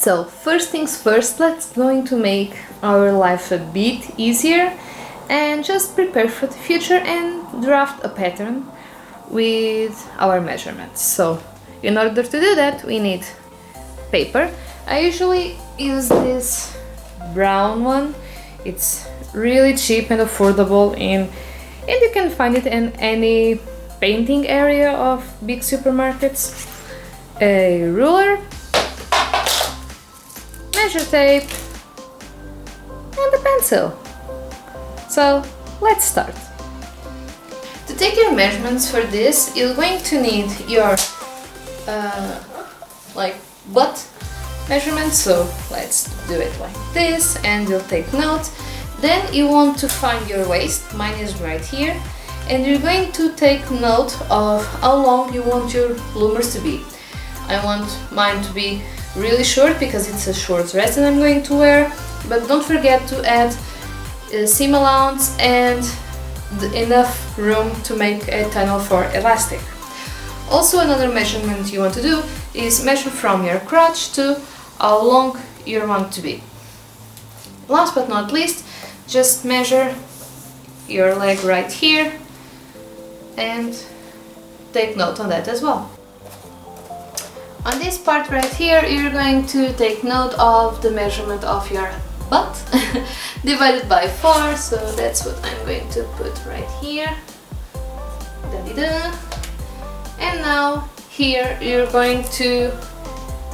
So first things first, let's going to make our life a bit easier and just prepare for the future and draft a pattern with our measurements. So in order to do that, we need paper. I usually use this brown one. It's really cheap and affordable and you can find it in any painting area of big supermarkets. A ruler, measure tape and a pencil. So let's start. To take your measurements for this, you're going to need your butt measurement, so let's do it like this and you'll take note. Then you want to find your waist, mine is right here, and you're going to take note of how long you want your bloomers to be. I want mine to be really short because it's a short dress that I'm going to wear, but don't forget to add seam allowance and enough room to make a tunnel for elastic. Also, another measurement you want to do is measure from your crotch to how long you want to be. Last but not least, just measure your leg right here and take note on that as well. On this part right here, you're going to take note of the measurement of your butt divided by 4, so that's what I'm going to put right here. Da-di-da. And now here you're going to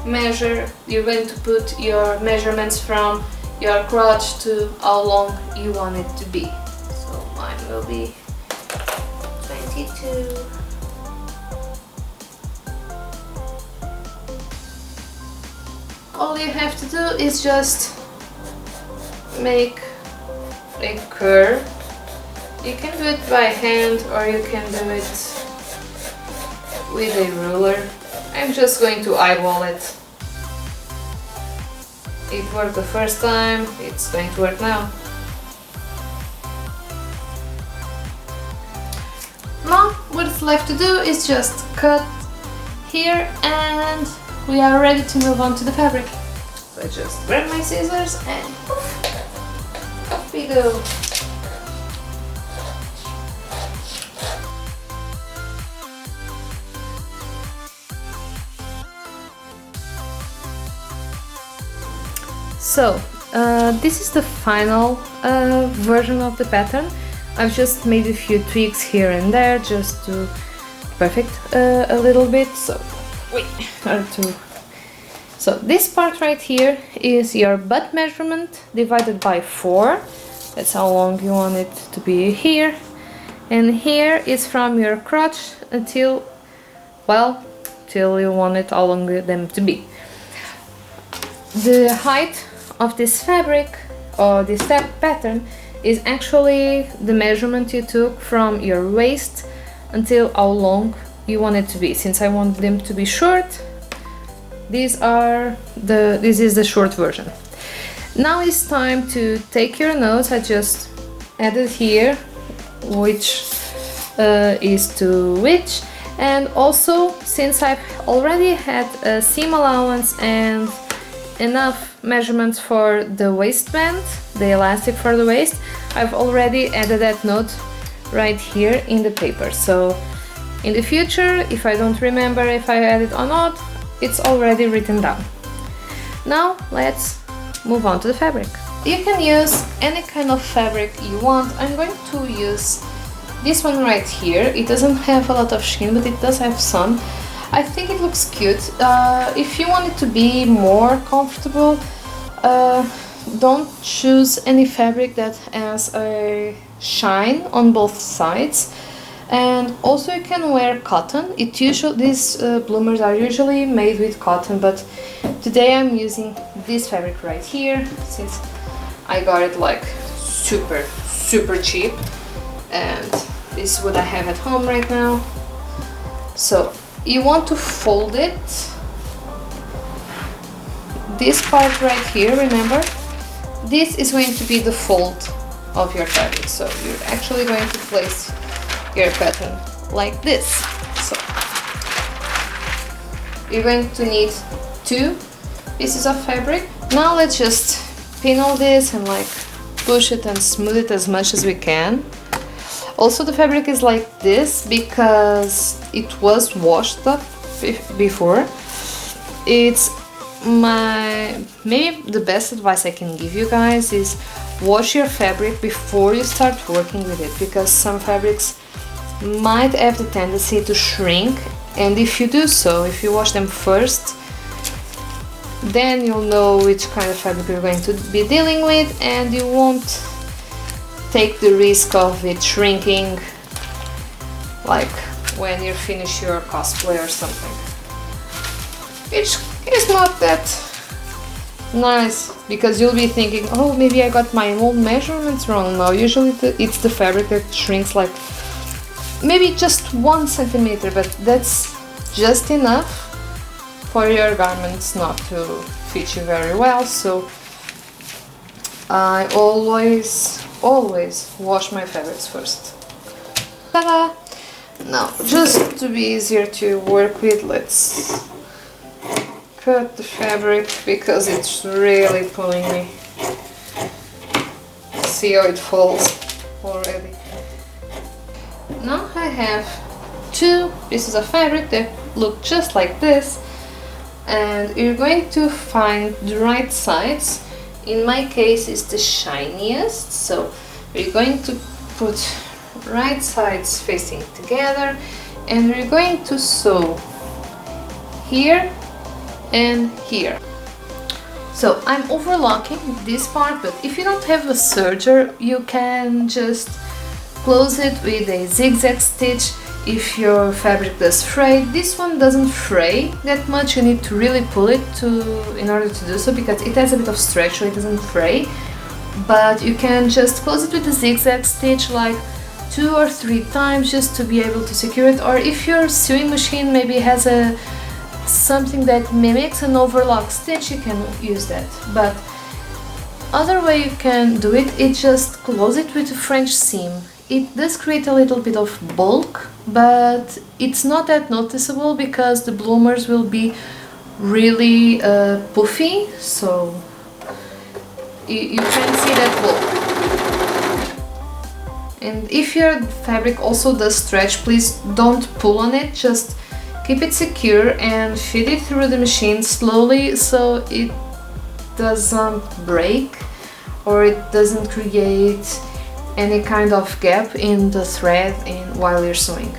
measure, you're going to put your measurements from your crotch to how long you want it to be. So mine will be 22. All you have to do is just make a curve. You can do it by hand or you can do it with a ruler. I'm just going to eyeball it. It worked the first time, it's going to work now. Now what's left to do is just cut here and we are ready to move on to the fabric. So I just grab my scissors and poof, up we go. So this is the final version of the pattern. I've just made a few tweaks here and there just to perfect a little bit. So this part right here is your butt measurement divided by 4. That's how long you want it to be here. And here is from your crotch until, well, till you want it how long them to be. The height of this fabric or this pattern is actually the measurement you took from your waist until how long you want it to be. Since I want them to be short, this is the short version. Now it's time to take your notes. I just added here which is to which, and also since I've already had a seam allowance and enough measurements for the waistband, the elastic for the waist, I've already added that note right here in the paper. So in the future, if I don't remember if I added or not, it's already written down. Now let's move on to the fabric. You can use any kind of fabric you want. I'm going to use this one right here. It doesn't have a lot of sheen, but it does have some. I think it looks cute. If you want it to be more comfortable, don't choose any fabric that has a shine on both sides. And also you can wear cotton. These bloomers are usually made with cotton, but today I'm using this fabric right here since I got it like super cheap, and this is what I have at home right now. So you want to fold it. This part right here, remember, this is going to be the fold of your fabric. So you're actually going to place your pattern like this. So you're going to need 2 pieces of fabric. Now let's just pin all this and like push it and smooth it as much as we can. Also, the fabric is like this because it was washed up before. It's maybe the best advice I can give you guys is wash your fabric before you start working with it, because some fabrics might have the tendency to shrink, and if you do so, if you wash them first, then you'll know which kind of fabric you're going to be dealing with, and you won't take the risk of it shrinking like when you finish your cosplay or something, which is not that nice, because you'll be thinking, oh, maybe I got my own measurements wrong. No, usually it's the fabric that shrinks like maybe just 1 centimeter, but that's just enough for your garments not to fit you very well. So I always wash my fabrics first. Ta-da! Now, just to be easier to work with, let's cut the fabric because it's really pulling me. See how it falls already. Now I have 2 pieces of fabric that look just like this, and you're going to find the right sides. In my case, it's the shiniest, so we're going to put right sides facing together, and we're going to sew here and here. So I'm overlocking this part, but if you don't have a serger, you can just close it with a zigzag stitch. If your fabric does fray, this one doesn't fray that much. You need to really pull it in order to do so, because it has a bit of stretch, so it doesn't fray. But you can just close it with a zigzag stitch like 2 or 3 times just to be able to secure it. Or if your sewing machine maybe has something that mimics an overlock stitch, you can use that. But other way you can do it is just close it with a French seam. It does create a little bit of bulk, but it's not that noticeable because the bloomers will be really puffy, so you can see that bulk. And if your fabric also does stretch, please don't pull on it, just keep it secure and feed it through the machine slowly so it doesn't break or it doesn't create any kind of gap in the thread while you're sewing.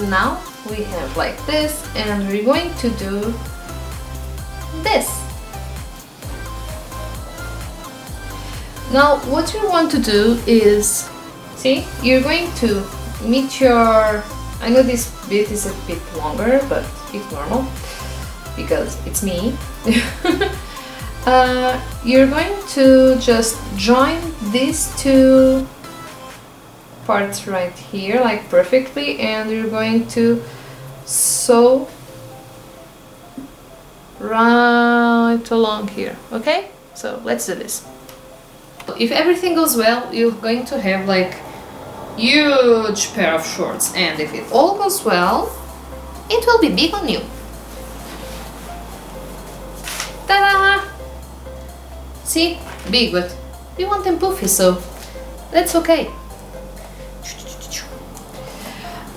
Now we have like this, and we're going to do this. Now what you want to do is, see, you're going to meet your, I know this bit is a bit longer, but it's normal because it's me. You're going to just join these 2 parts right here like perfectly, and you're going to sew right along here. Okay, so let's do this. If everything goes well, you're going to have like huge pair of shorts, and if it all goes well, it will be big on you. Ta-da! See, big, but we want them puffy, so that's okay.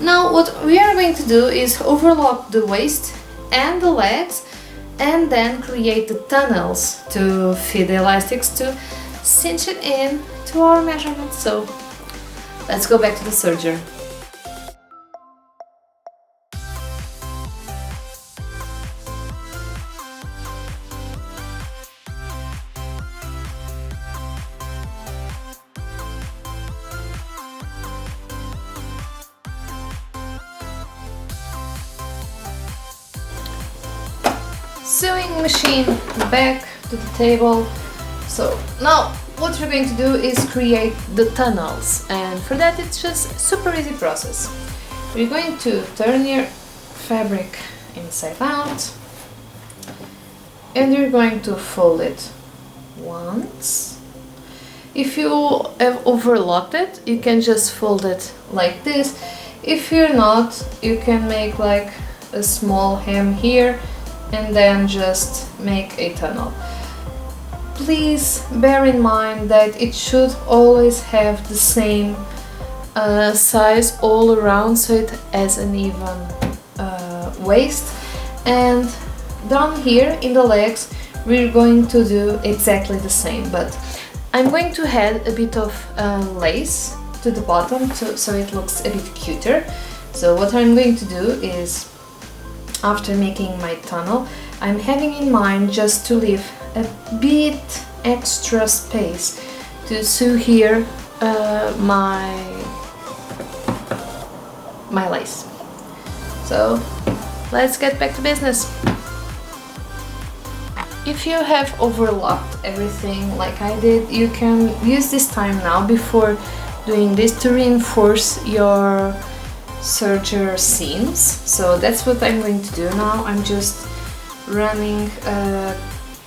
Now what we are going to do is overlock the waist and the legs, and then create the tunnels to fit the elastics to cinch it in to our measurements. So let's go back to the serger. sewing machine back to the table. So now what we're going to do is create the tunnels, and for that it's just a super easy process. We're going to turn your fabric inside out and you're going to fold it once. If you have overlocked it, you can just fold it like this. If you're not, you can make like a small hem here and then just make a tunnel. Please bear in mind that it should always have the same size all around, so it has an even waist. And down here in the legs we're going to do exactly the same, but I'm going to add a bit of lace to the bottom so it looks a bit cuter. So what I'm going to do is, after making my tunnel, I'm having in mind just to leave a bit extra space to sew here my lace. So let's get back to business. If you have overlocked everything like I did, you can use this time now before doing this to reinforce your serger seams. So that's what I'm going to do now. I'm just running a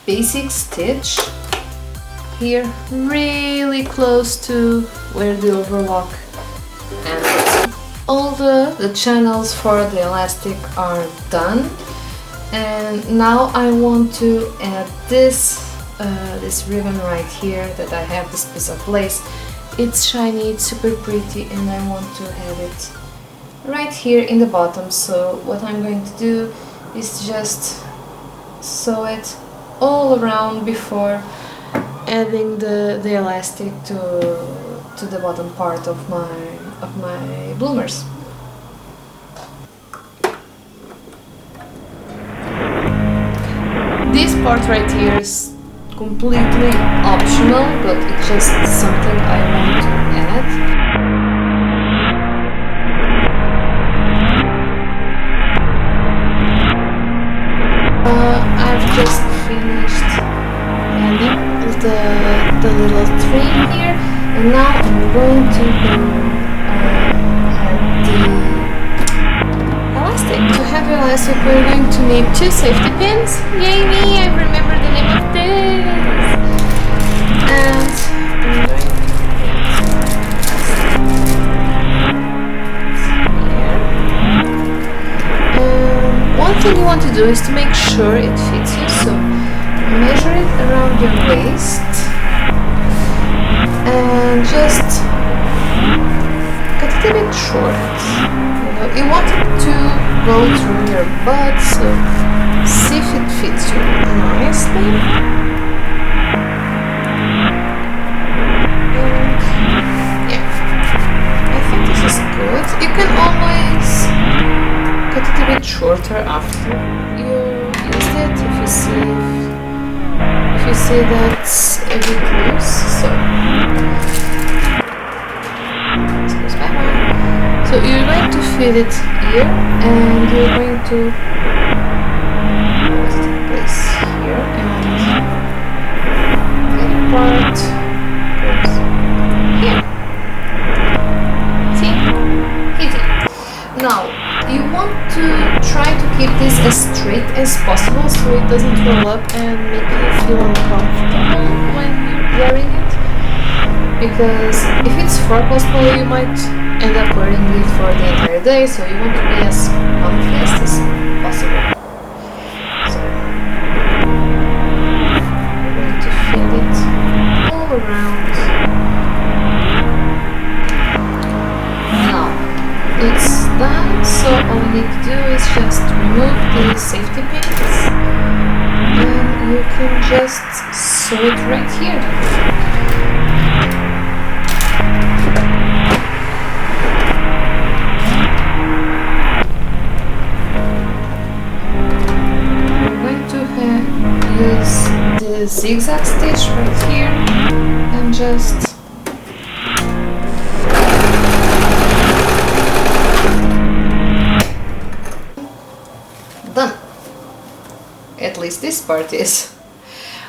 basic stitch here really close to where the overlock ends. All the channels for the elastic are done, and now I want to add this ribbon right here that I have, this piece of lace. It's shiny, it's super pretty, and I want to have it right here in the bottom. So what I'm going to do is just sew it all around before adding the elastic to the bottom part of my bloomers. This part right here is completely optional, but it's just something I want to add. I've just finished adding the little train here, and now I'm going to add the elastic. To have the elastic, we're going to need 2 safety pins. Yay me! I remember the name of this. And I'm going to one thing you want to do is to make sure it fits you, so measure it around your waist and just cut it a bit short. You want it to go through your butt, so see if it fits you nicely. And yeah, I think this is good. You can always cut it a bit shorter after you use it if you see that's a bit loose. So this goes back. So you're going to fit it here, and you're going to place here, and the other part goes here. See? Easy. Now you want to try to keep this as straight as possible so it doesn't roll up and make you feel uncomfortable when you're wearing it. Because if it's for cosplay, you might end up wearing it for the entire day, so you want to be as comfy as possible. So we're going to fit it all around. Now it's done, so all we need to do is just remove the safety pins, and you can just sew it right here. Use the zigzag stitch right here and just done. At least this part is.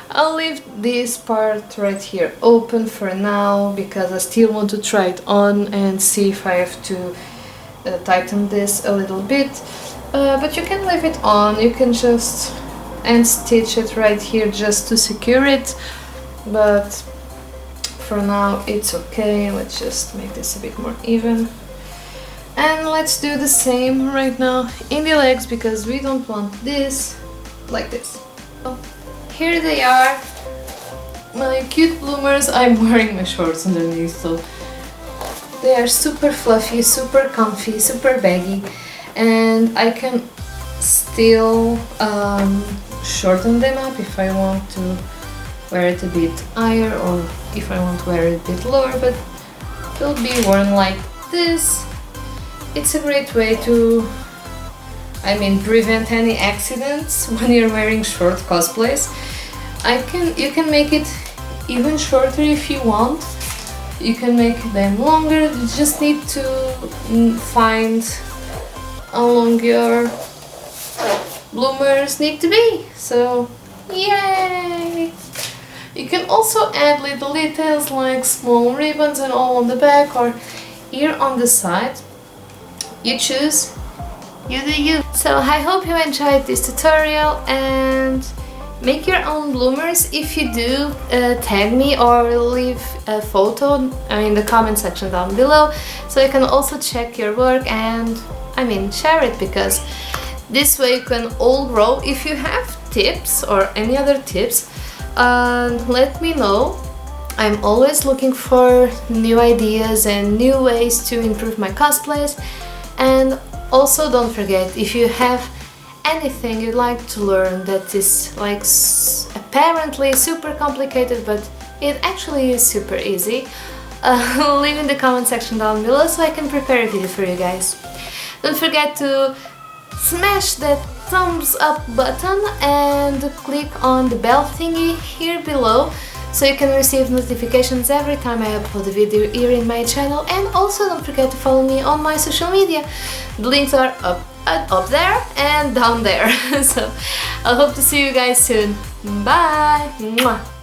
I'll leave this part right here open for now because I still want to try it on and see if I have to tighten this a little bit. But you can leave it on, you can just end stitch it right here just to secure it, but for now it's okay. Let's just make this a bit more even. And let's do the same right now in the legs because we don't want this like this. So here they are, my cute bloomers. I'm wearing my shorts underneath, so they are super fluffy, super comfy, super baggy, and I can still shorten them up if I want to wear it a bit higher or if I want to wear it a bit lower, but they'll be worn like this. It's a great way to, prevent any accidents when you're wearing short cosplays. You can make it even shorter if you want. You can make them longer. You just need to find how long your bloomers need to be. So, yay! You can also add little details like small ribbons and all on the back or here on the side. You choose, you do you. So I hope you enjoyed this tutorial and make your own bloomers. If you do, tag me or leave a photo in the comment section down below so I can also check your work and share it, because this way you can all grow. If you have tips or any other tips, let me know. I'm always looking for new ideas and new ways to improve my cosplays. And also don't forget, if you have anything you'd like to learn that is like apparently super complicated but it actually is super easy, leave in the comment section down below so I can prepare a video for you guys. Don't forget to smash that thumbs up button and click on the bell thingy here below so you can receive notifications every time I upload a video here in my channel. And also don't forget to follow me on my social media. The links are up there and down there. So I hope to see you guys soon. Bye! Mwah.